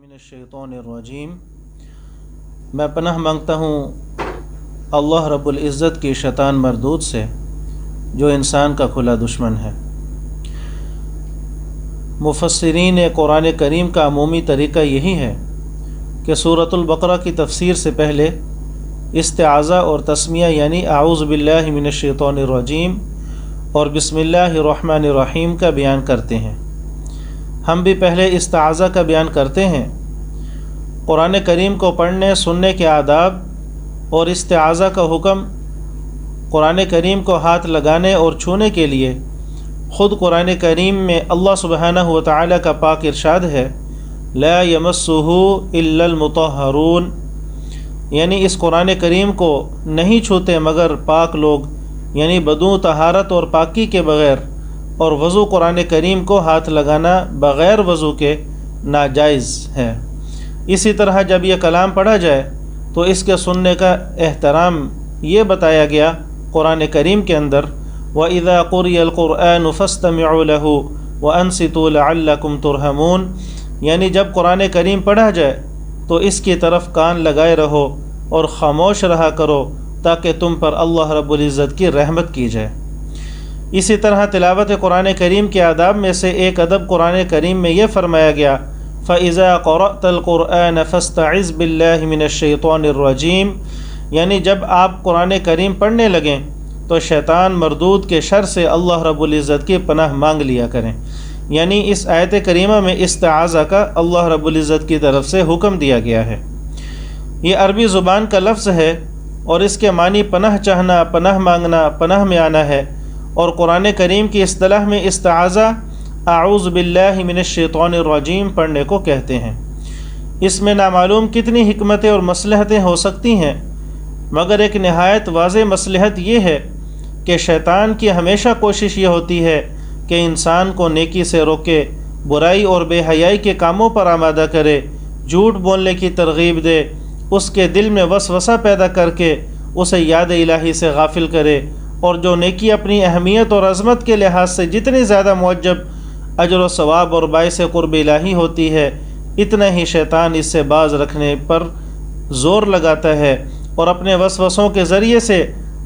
मिनश्शैतानिर रजीम। मैं पनाह मांगता हूँ अल्लाह रब्बुल इज़्ज़त की शैतान मरदूद से जो इंसान का खुला दुश्मन है। मुफस्सिरीन कुरान करीम का अमूमी तरीक़ा यही है कि सूरतुल बकरा की तफसीर से पहले इस्तिआज़ा और तस्मिया यानी आऊज़ु बिल्लाहि मिनश्शैतानिर रजीम और बिस्मिल्लाहिर रहमानिर रहीम का बयान करते हैं। हम भी पहले इस्तिआज़ा का बयान करते हैं। कुरान करीम को पढ़ने सुनने के आदाब और इस्तिआज़ा का हुक्म कुरान करीम को हाथ लगाने और छूने के लिए ख़ुद कुरान करीम में अल्लाह सुब्हानहु व तआला का पाक इरशाद है, ला यमस्सुहु इल्लल मुतहहरून, यानी इस कुरान करीम को नहीं छूते मगर पाक लोग, यानी बदू तहारत और पाकी के बग़ैर, और वज़ू कुरान करीम को हाथ लगाना बग़ैर वज़ू के नाजायज़ है। इसी तरह जब यह कलाम पढ़ा जाए तो इसके सुनने का एहतराम ये बताया गया कुरान करीम के अंदर, व इज़ा क़ुरियल क़ुरआन फ़स्तमिऊ लहू व अंसितू लअल्लकुम तुरहमून, यानी जब कुरान करीम पढ़ा जाए तो इसकी तरफ कान लगाए रहो और ख़ामोश रहा करो ताकि तुम पर अल्लाह रब्बुल इज़्ज़त की रहमत की जाए। इसी तरह तिलावत कुरान करीम के आदाब में से एक अदब कुरान करीम में यह फ़रमाया गया, फ़इज़ा क़रअतल क़ुरआन फ़स्तइज़ बिल्लाहि मिनश्शैतानिर रजीम, यानी जब आप कुरान करीम पढ़ने लगें तो शैतान मरदूद के शर से अल्लाह रब्बुल इज़्ज़त की पनाह मांग लिया करें। यानी इस आयत करीमा में इस्तिआज़ा का अल्लाह रब्बुल इज़्ज़त की तरफ से हुक्म दिया गया है। ये अरबी ज़ुबान का लफ्ज़ है और इसके मानी पनाह चाहना, पनाह मांगना, पनाह में आना है, और कुरान करीम की इस्तिलाह में इस्तिआज़ा आऊज़ु बिल्लाहि मिनश्शैतानिर रजीम पढ़ने को कहते हैं। इसमें नामालूम कितनी हिकमतें और मसलहतें हो सकती हैं, मगर एक नहायत वाज़ेह मसलहत ये है कि शैतान की हमेशा कोशिश ये होती है कि इंसान को नेकी से रोके, बुराई और बेहयाई के कामों पर आमादा करे, झूठ बोलने की तरगीब दे, उसके दिल में वसवसा पैदा करके उसे याद इलाही से गाफिल करे, और जो नेकी अपनी अहमियत और अज़मत के लिहाज से जितनी ज़्यादा मुअज्जब अजर व सवाब और बाइस क़ुर्ब इलाही होती है, इतना ही शैतान इससे बाज़ रखने पर ज़ोर लगाता है और अपने वसवसों के ज़रिए से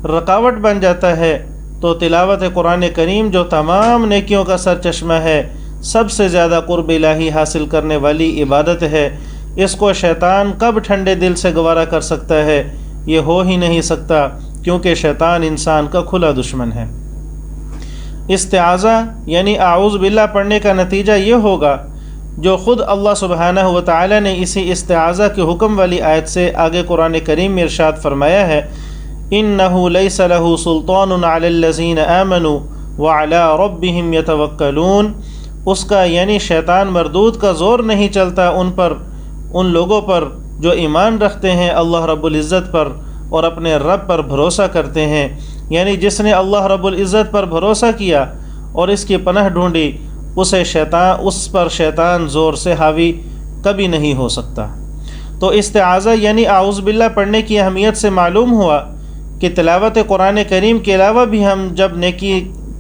रुकावट बन जाता है। तो तिलावत कुरान करीम जो तमाम नेकियों का सरचश्मा है, सबसे ज़्यादा क़ुर्ब इलाही हासिल करने वाली इबादत है, इसको शैतान कब ठंडे दिल से गवारा कर सकता है? ये हो ही नहीं सकता, क्योंकि शैतान इंसान का खुला दुश्मन है। इस्तिआज़ा यानी आऊज़ु बिल्लाह पढ़ने का नतीजा ये होगा जो ख़ुद अल्लाह सुब्हानहु व तआला ने इसी इस्तिआज़ा के हुक्म वाली आयत से आगे कुरान करीम में इरशाद फरमाया है, इन्नहु लैसा लहू सुल्तानुन अलल्लज़ीना आमनू व अला रब्बिहिम यतवक्कलून, उसका यानी शैतान मरदूद का ज़ोर नहीं चलता उन लोगों पर जो ईमान रखते हैं अल्लाह रब्बुल इज़्ज़त पर और अपने रब पर भरोसा करते हैं। यानी जिसने अल्लाह रब्बुल इज़्ज़त पर भरोसा किया और इसकी पनाह ढूंढी, उस पर शैतान ज़ोर से हावी कभी नहीं हो सकता। तो इस्तिआज़ा यानी आऊज़ु बिल्लाह पढ़ने की अहमियत से मालूम हुआ कि तिलावत कुरान करीम के अलावा भी हम जब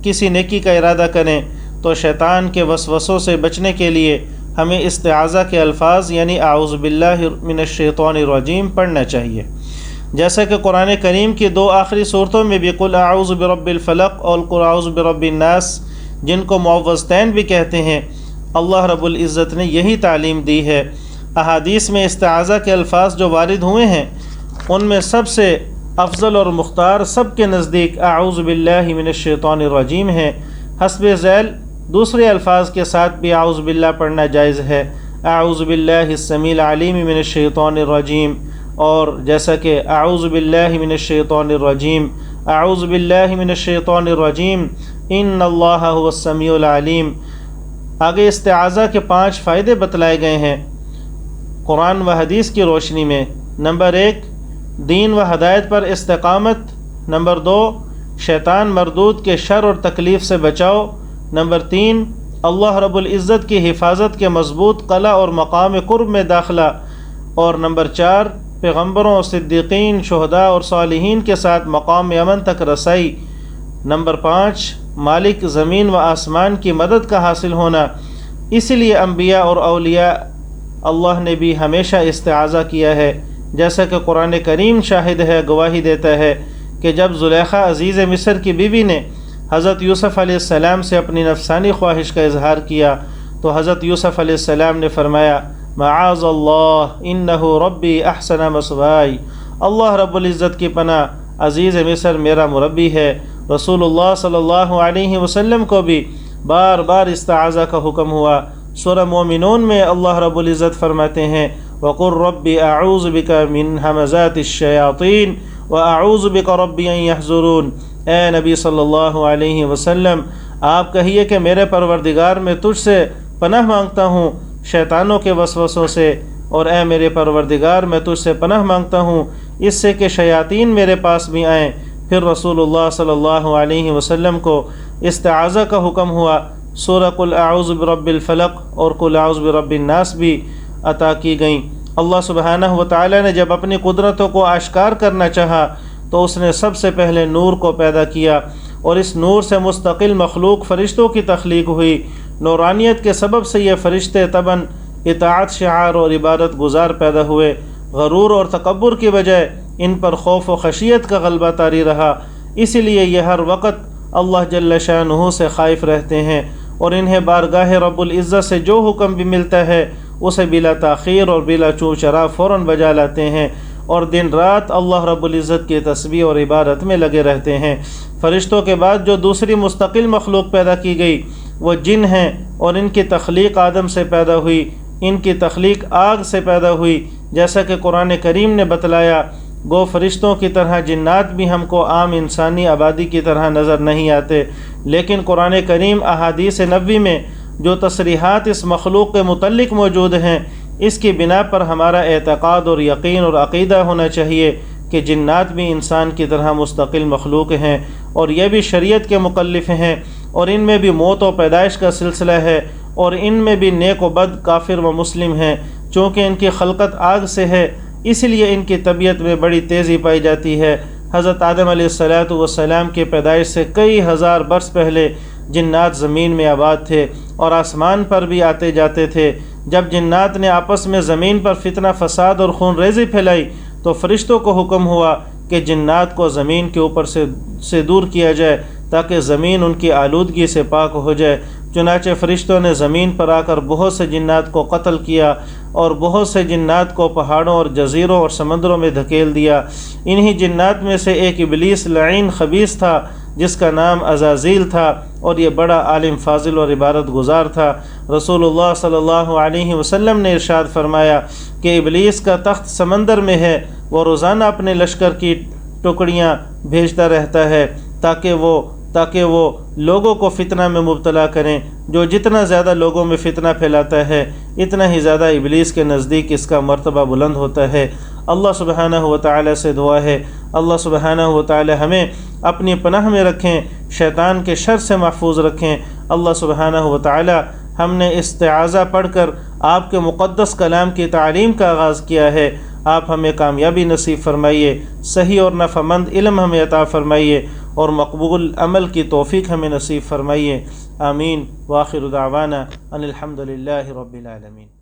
किसी नेकी का इरादा करें तो शैतान के वसवसों से बचने के लिए हमें इस्तिआज़ा के अल्फाज यानी आऊज़ु बिल्लाहि मिनश्शैतानिर रजीम पढ़ना चाहिए। जैसा कि कुरान करीम की दो आखिरी सूरतों में भी कुल आऊज़ु बिरब्बिल फलक और कुल आऊज़ु बिरब्बिन नास, जिनको मुअव्वज़तैन भी कहते हैं, अल्लाह रब्बुल इज़्ज़त ने यही तालीम दी है। अहादीस में इस्तिआज़ा के अल्फाज जो वारिद हुए हैं उनमें सबसे अफजल और मुख्तार सबके नज़दीक आऊज़ु बिल्लाहि मिनश्शैतानिर रजीम है। हस्बे ज़ैल दूसरे अल्फाज के साथ भी आऊज़ु बिल्लाह पढ़ना जायज़ है, आऊज़ु बिल्लाहिस समील अलीम मिनश्शैतानिर रजीम, और जैसा कि आऊज़ु बिल्लाहि मिनश्शैतानिर रजीम, आऊज़ु बिल्लाहि मिनश्शैतानिर रजीम, इन्नल्लाहा हुवस समीउल अलीम। आगे इस्तिआज़ा के 5 फ़ायदे बतलाए गए हैं कुरान व हदीस की रोशनी में। नंबर 1, दीन व हदायत पर इस्तिक़ामत। नंबर 2, शैतान मरदूद के शर और तकलीफ़ से बचाओ। नंबर 3, अल्लाह रब्बुल इज़्ज़त की हिफाजत के मज़बूत क़ला और मकाम क़ुर्ब में दाखिला। और नंबर 4, पैगम्बरों, सिद्दीक़ीन, शुहदा और सालिहीन के साथ मकाम अमन तक रसाई। नंबर 5, मालिक ज़मीन व आसमान की मदद का हासिल होना। इसलिए अम्बिया और औलिया اللہ نے بھی ہمیشہ استعاذہ کیا ہے، جیسا کہ قرآن کریم شاہد ہے، گواہی دیتا ہے کہ جب زلیخا عزیز مصر کی بیوی نے حضرت یوسف علیہ السلام سے اپنی نفسانی خواہش کا اظہار کیا تو حضرت یوسف علیہ السلام نے فرمایا معاذ اللہ انہ ربی احسن مثوائی، اللہ رب العزت کی پناہ، عزیز مصر میرا مربی ہے۔ رسول اللہ صلی اللہ علیہ وسلم کو بھی بار بار استعاذہ کا حکم ہوا۔ سورہ مومنون میں اللہ رب العزت فرماتے ہیں وَقُلْ رَبِّ أَعُوذُ بِكَ مِنْ ہَمَزَاتِ الشَّيَاطِينِ وَأَعُوذُ بِكَ رَبِّ أَنْ يَحْضُرُونِ۔ اے نبی صلی اللہ علیہ وسلم، آپ کہیے کہ میرے پروردگار میں تجھ سے پناہ مانگتا ہوں شیطانوں کے وسوسوں سے، اور اے میرے پروردگار میں تجھ سے پناہ مانگتا ہوں اس سے کہ شیاطین میرے پاس بھی آئیں۔ پھر رسول اللہ صلی اللہ علیہ وسلم کو استعاذہ کا حکم ہوا۔ سورہ قل اعوذ برب الفلق اور قل اعوذ برب الناس بھی عطا کی گئیں۔ اللہ سبحانہ و تعالی نے جب اپنی قدرتوں کو آشکار کرنا چاہا تو اس نے سب سے پہلے نور کو پیدا کیا، اور اس نور سے مستقل مخلوق فرشتوں کی تخلیق ہوئی۔ نورانیت کے سبب سے یہ فرشتے طبعاً اطاعت شعار اور عبادت گزار پیدا ہوئے۔ غرور اور تکبر کی بجائے ان پر خوف و خشیت کا غلبہ طاری رہا، اسی لیے یہ ہر وقت اللہ جل شانہ سے خائف رہتے ہیں، اور انہیں بارگاہ رب العزت سے جو حکم بھی ملتا ہے اسے بلا تاخیر اور بلا چوں چرا فوراً بجا لاتے ہیں، اور دن رات اللہ رب العزت کی تسبیح اور عبادت میں لگے رہتے ہیں۔ فرشتوں کے بعد جو دوسری مستقل مخلوق پیدا کی گئی وہ جن ہیں، اور ان کی تخلیق آدم سے پیدا ہوئی، ان کی تخلیق آگ سے پیدا ہوئی، جیسا کہ قرآن کریم نے بتلایا۔ گو فرشتوں کی طرح جنات بھی ہم کو عام انسانی آبادی کی طرح نظر نہیں آتے، لیکن قرآن کریم احادیث نبوی میں جو تصریحات اس مخلوق کے متعلق موجود ہیں اس کی بنا پر ہمارا اعتقاد اور یقین اور عقیدہ ہونا چاہیے کہ جنات بھی انسان کی طرح مستقل مخلوق ہیں، اور یہ بھی شریعت کے مکلف ہیں، اور ان میں بھی موت و پیدائش کا سلسلہ ہے، اور ان میں بھی نیک و بد، کافر و مسلم ہیں۔ چونکہ ان کی خلقت آگ سے ہے اس لیے ان کی طبیعت میں بڑی تیزی پائی جاتی ہے۔ حضرت آدم علیہ السلام کی پیدائش سے کئی ہزار برس پہلے جنات زمین میں آباد تھے اور آسمان پر بھی آتے جاتے تھے۔ جب جنات نے آپس میں زمین پر فتنہ فساد اور خون ریزی پھیلائی تو فرشتوں کو حکم ہوا کہ جنات کو زمین کے اوپر سے دور کیا جائے تاکہ زمین ان کی آلودگی سے پاک ہو جائے۔ چنانچہ فرشتوں نے زمین پر آ کر بہت سے جنات کو قتل کیا، اور بہت سے جنات کو پہاڑوں اور جزیروں اور سمندروں میں دھکیل دیا۔ انہی جنات میں سے ایک ابلیس لعین خبیث تھا جس کا نام عزازیل تھا، اور یہ بڑا عالم فاضل اور عبادت گزار تھا۔ رسول اللہ صلی اللہ علیہ وسلم نے ارشاد فرمایا کہ ابلیس کا تخت سمندر میں ہے، وہ روزانہ اپنے لشکر کی ٹکڑیاں بھیجتا رہتا ہے تاکہ وہ لوگوں کو فتنہ میں مبتلا کریں۔ جو جتنا زیادہ لوگوں میں فتنہ پھیلاتا ہے اتنا ہی زیادہ ابلیس کے نزدیک اس کا مرتبہ بلند ہوتا ہے۔ اللہ سبحانہ و تعالی سے دعا ہے اللہ سبحانہ و تعالی ہمیں اپنی پناہ میں رکھیں، شیطان کے شر سے محفوظ رکھیں۔ اللہ سبحانہ و تعالی ہم نے استعاذہ پڑھ کر آپ کے مقدس کلام کی تعلیم کا آغاز کیا ہے۔ آپ ہمیں کامیابی نصیب فرمائیے، صحیح اور نفع مند علم ہمیں عطا فرمائیے، اور مقبول عمل کی توفیق ہمیں نصیب فرمائیے۔ آمین۔ وآخر دعوانا ان الحمد للہ رب العالمین۔